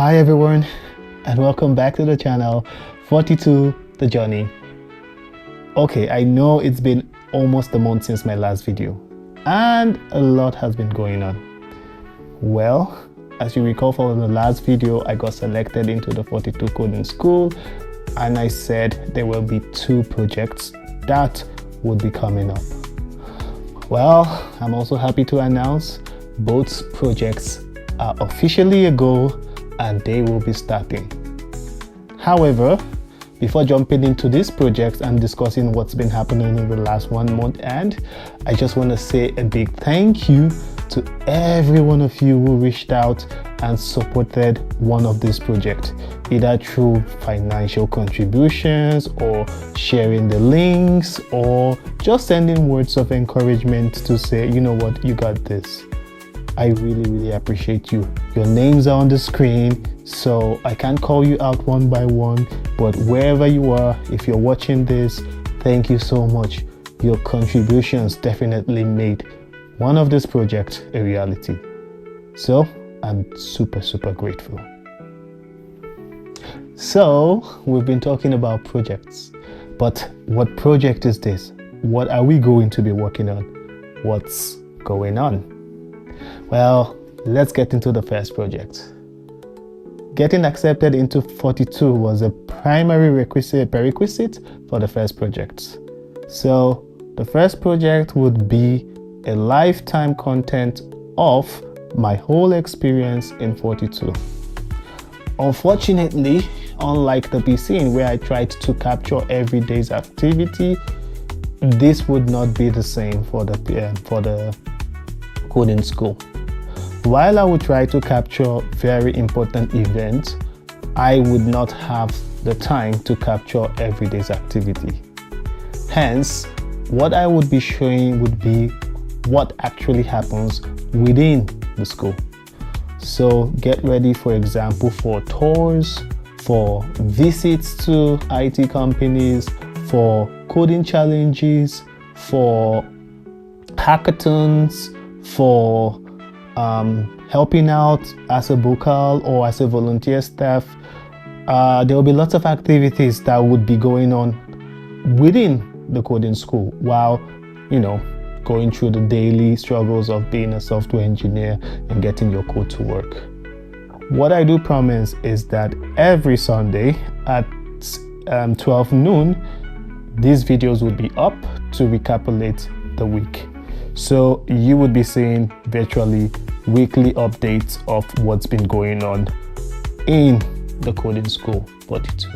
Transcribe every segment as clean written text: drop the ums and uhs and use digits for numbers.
Hi everyone, and welcome back to the channel 42 The Journey. Okay, I know it's been almost a month since my last video and a lot has been going on. Well, as you recall from the last video, I got selected into the 42 coding school and I said there will be 2 projects that would be coming up. Well, I'm also happy to announce both projects are officially a go and they will be starting. However, before jumping into this project and discussing what's been happening in the last 1 month, and I just want to say a big thank you to every one of you who reached out and supported one of these projects, either through financial contributions or sharing the links or just sending words of encouragement to say, you know what, you got this. I really appreciate you. Your names are on the screen, so I can't call you out one by one, but wherever you are, if you're watching this, thank you so much. Your contributions definitely made one of these projects a reality. So I'm super grateful. So we've been talking about projects, but what project is this? What are we going to be working on? What's going on? Well, let's get into the first project. Getting accepted into 42 was a primary prerequisite for the first project. So the first project would be a lifetime content of my whole experience in 42. Unfortunately, unlike the PC where I tried to capture every day's activity, this would not be the same for the coding school. While I would try to capture very important events, I would not have the time to capture every day's activity. Hence, what I would be showing would be what actually happens within the school. So get ready, for example, for tours, for visits to IT companies, for coding challenges, for hackathons, for helping out as a vocal or as a volunteer staff. There will be lots of activities that would be going on within the coding school while, going through the daily struggles of being a software engineer and getting your code to work. What I do promise is that every Sunday at 12 noon, these videos would be up to recapitulate the week. So you would be seeing virtually weekly updates of what's been going on in the coding school 42.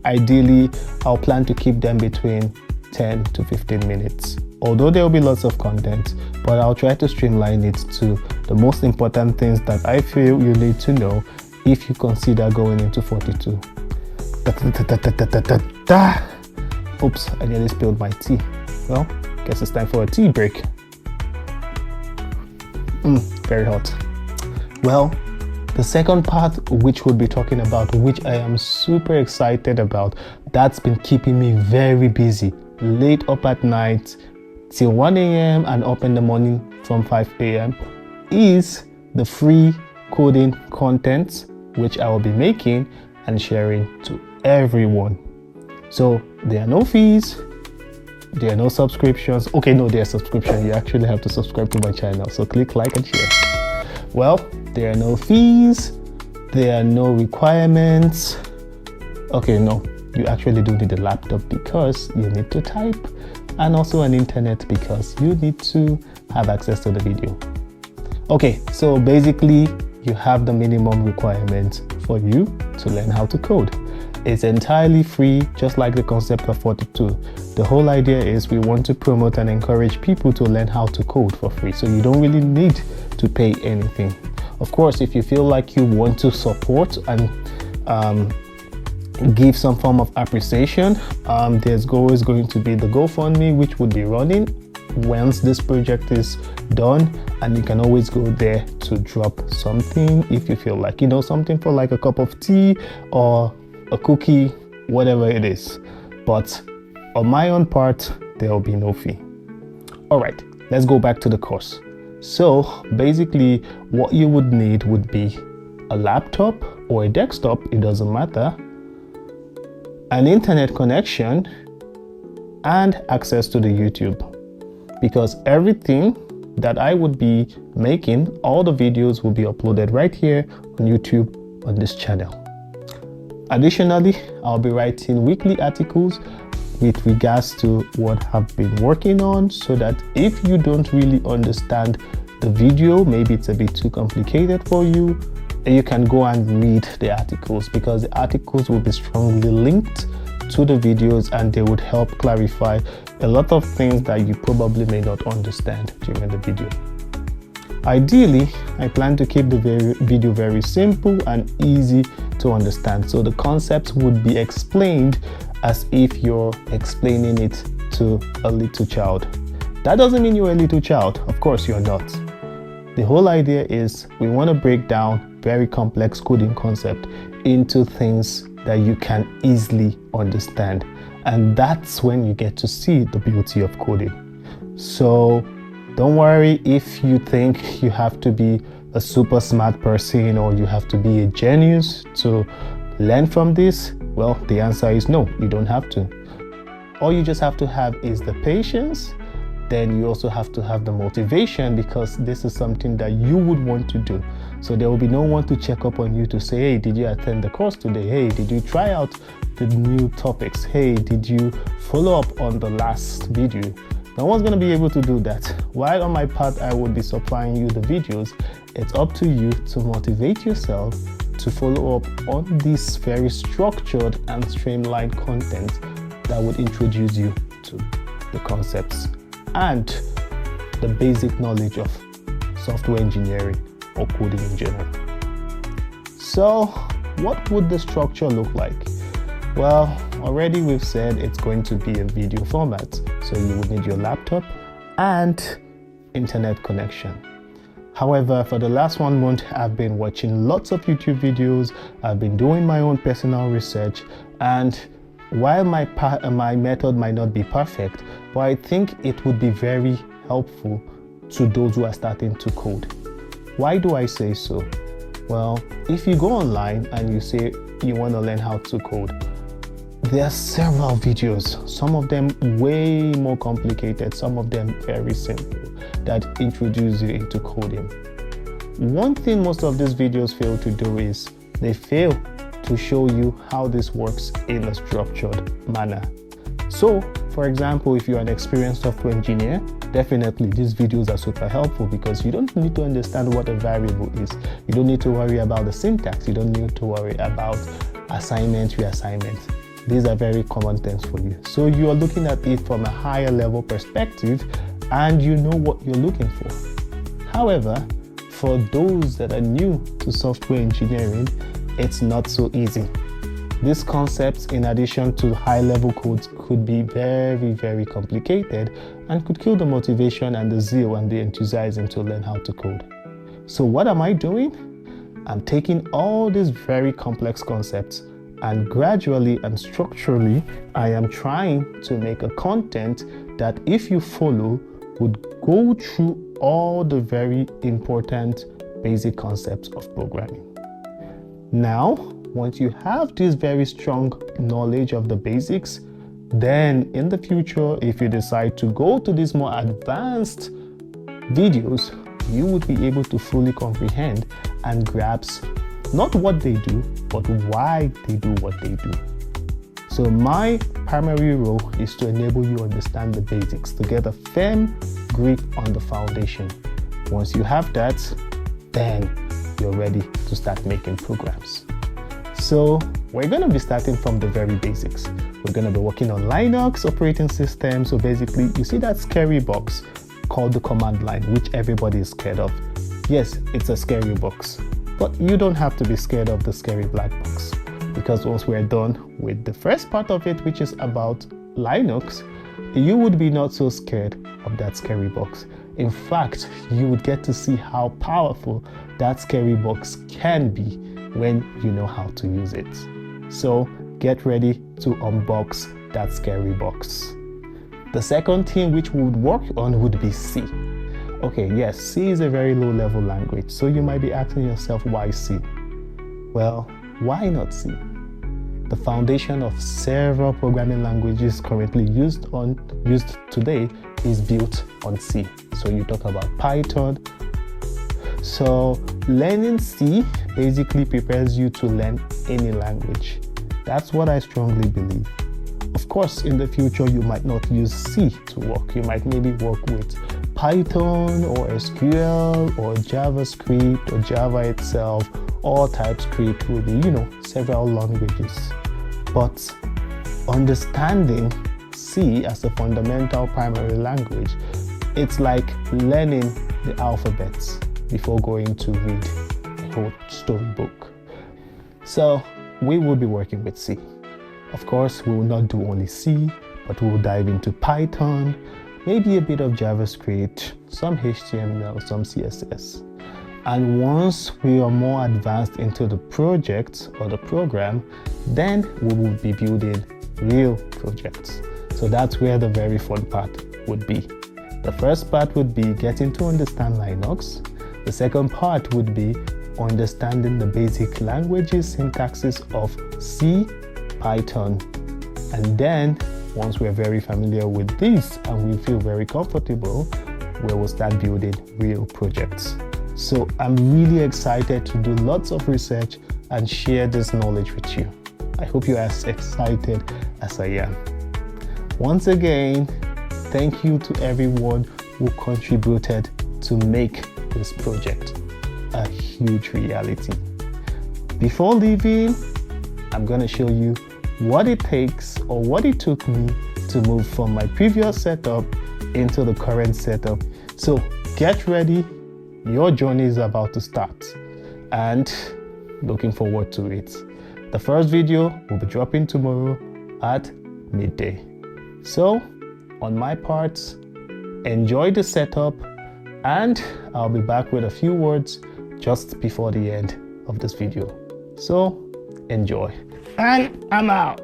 Ideally, I'll plan to keep them between 10 to 15 minutes. Although there will be lots of content, but I'll try to streamline it to the most important things that I feel you need to know if you consider going into 42. Oops, I nearly spilled my tea. Well, guess it's time for a tea break. Very hot. Well, the second part, which we'll be talking about, which I am super excited about, that's been keeping me very busy, late up at night till 1 a.m. and up in the morning from 5 a.m. is the free coding content, which I will be making and sharing to everyone. So there are no fees. There are no subscriptions. Okay, no, there are subscriptions. You actually have to subscribe to my channel. So click like and share. Well, there are no fees. There are no requirements. Okay, no, you actually do need a laptop because you need to type, and also an internet because you need to have access to the video. Okay, so basically you have the minimum requirements for you to learn how to code. It's entirely free, just like the concept of 42. The whole idea is we want to promote and encourage people to learn how to code for free, so you don't really need to pay anything. Of course, if you feel like you want to support and give some form of appreciation, there's always going to be the GoFundMe, which would be running once this project is done, and you can always go there to drop something if you feel like, something for like a cup of tea or a cookie, whatever it is. But on my own part, there will be no fee. All right, let's go back to the course. So basically what you would need would be a laptop or a desktop, it doesn't matter, an internet connection, and access to the YouTube. Because everything that I would be making, all the videos will be uploaded right here on YouTube on this channel. Additionally, I'll be writing weekly articles with regards to what I've been working on, so that if you don't really understand the video, maybe it's a bit too complicated for you, you can go and read the articles, because the articles will be strongly linked to the videos and they would help clarify a lot of things that you probably may not understand during the video. Ideally, I plan to keep the video very simple and easy to understand, so the concepts would be explained as if you're explaining it to a little child. That doesn't mean you're a little child, of course you're not. The whole idea is we want to break down very complex coding concept into things that you can easily understand, and that's when you get to see the beauty of coding. So don't worry if you think you have to be a super smart person or you have to be a genius to learn from this. Well, the answer is no, you don't have to. All you just have to have is the patience. Then you also have to have the motivation, because this is something that you would want to do. So there will be no one to check up on you to say, hey, did you attend the course today? Hey, did you try out the new topics? Hey, did you follow up on the last video? No one's going to be able to do that. While on my part, I would be supplying you the videos. It's up to you to motivate yourself to follow up on this very structured and streamlined content that would introduce you to the concepts and the basic knowledge of software engineering or coding in general. So what would the structure look like? Well, already we've said it's going to be a video format, so you would need your laptop and internet connection. However, for the last 1 month, I've been watching lots of YouTube videos, I've been doing my own personal research, and while my method might not be perfect, but I think it would be very helpful to those who are starting to code. Why do I say so? Well, if you go online and you say you want to learn how to code, there are several videos, some of them way more complicated, some of them very simple, that introduce you into coding. One thing most of these videos fail to do is they fail to show you how this works in a structured manner. So, for example, if you're an experienced software engineer, definitely these videos are super helpful, because you don't need to understand what a variable is. You don't need to worry about the syntax. You don't need to worry about assignment, reassignment. These are very common things for you. So you are looking at it from a higher level perspective and you know what you're looking for. However, for those that are new to software engineering, it's not so easy. These concepts, in addition to high-level codes, could be very, very complicated and could kill the motivation and the zeal and the enthusiasm to learn how to code. So what am I doing? I'm taking all these very complex concepts and gradually and structurally, I am trying to make a content that, if you follow, would go through all the very important basic concepts of programming. Now, once you have this very strong knowledge of the basics, then in the future, if you decide to go to these more advanced videos, you would be able to fully comprehend and grasp not what they do, but why they do what they do. So my primary role is to enable you to understand the basics, to get a firm grip on the foundation. Once you have that, then you're ready to start making programs. So we're going to be starting from the very basics. We're going to be working on Linux operating system. So basically, you see that scary box called the command line, which everybody is scared of. Yes, it's a scary box, but you don't have to be scared of the scary black box, because once we're done with the first part of it, which is about Linux, you would be not so scared of that scary box. In fact, you would get to see how powerful that scary box can be when you know how to use it. So get ready to unbox that scary box. The second thing which we would work on would be C. Okay, yes, C is a very low level language, so you might be asking yourself, why C? Well, why not C? The foundation of several programming languages currently used today is built on C. So you talk about Python. So learning C basically prepares you to learn any language. That's what I strongly believe. Of course, in the future, you might not use C to work. You might maybe work with Python or SQL or JavaScript or Java itself, or TypeScript will be, several languages. But understanding C as a fundamental primary language, it's like learning the alphabets before going to read a whole storybook. So we will be working with C. Of course, we will not do only C, but we will dive into Python, maybe a bit of JavaScript, some HTML, some CSS. And once we are more advanced into the project or the program, then we will be building real projects. So that's where the very fun part would be. The first part would be getting to understand Linux. The second part would be understanding the basic languages, syntaxes of C, Python. And then once we're very familiar with this and we feel very comfortable, we will start building real projects. So I'm really excited to do lots of research and share this knowledge with you. I hope you're as excited as I am. Once again, thank you to everyone who contributed to make this project a huge reality. Before leaving, I'm going to show you what it takes or what it took me to move from my previous setup into the current setup. So get ready. Your journey is about to start and looking forward to it. The first video will be dropping tomorrow at midday. So on my part, enjoy the setup and I'll be back with a few words just before the end of this video. So enjoy. And I'm out.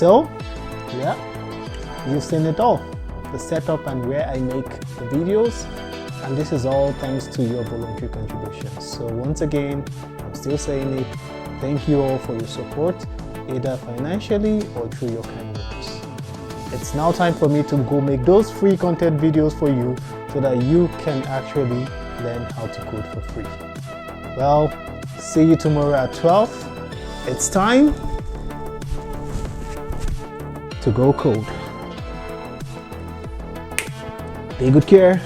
So yeah, you've seen it all, the setup and where I make the videos, and this is all thanks to your voluntary contributions. So once again, I'm still saying it, thank you all for your support, either financially or through your kind words. It's now time for me to go make those free content videos for you so that you can actually learn how to code for free. Well, see you tomorrow at 12. It's time to go code. Take good care.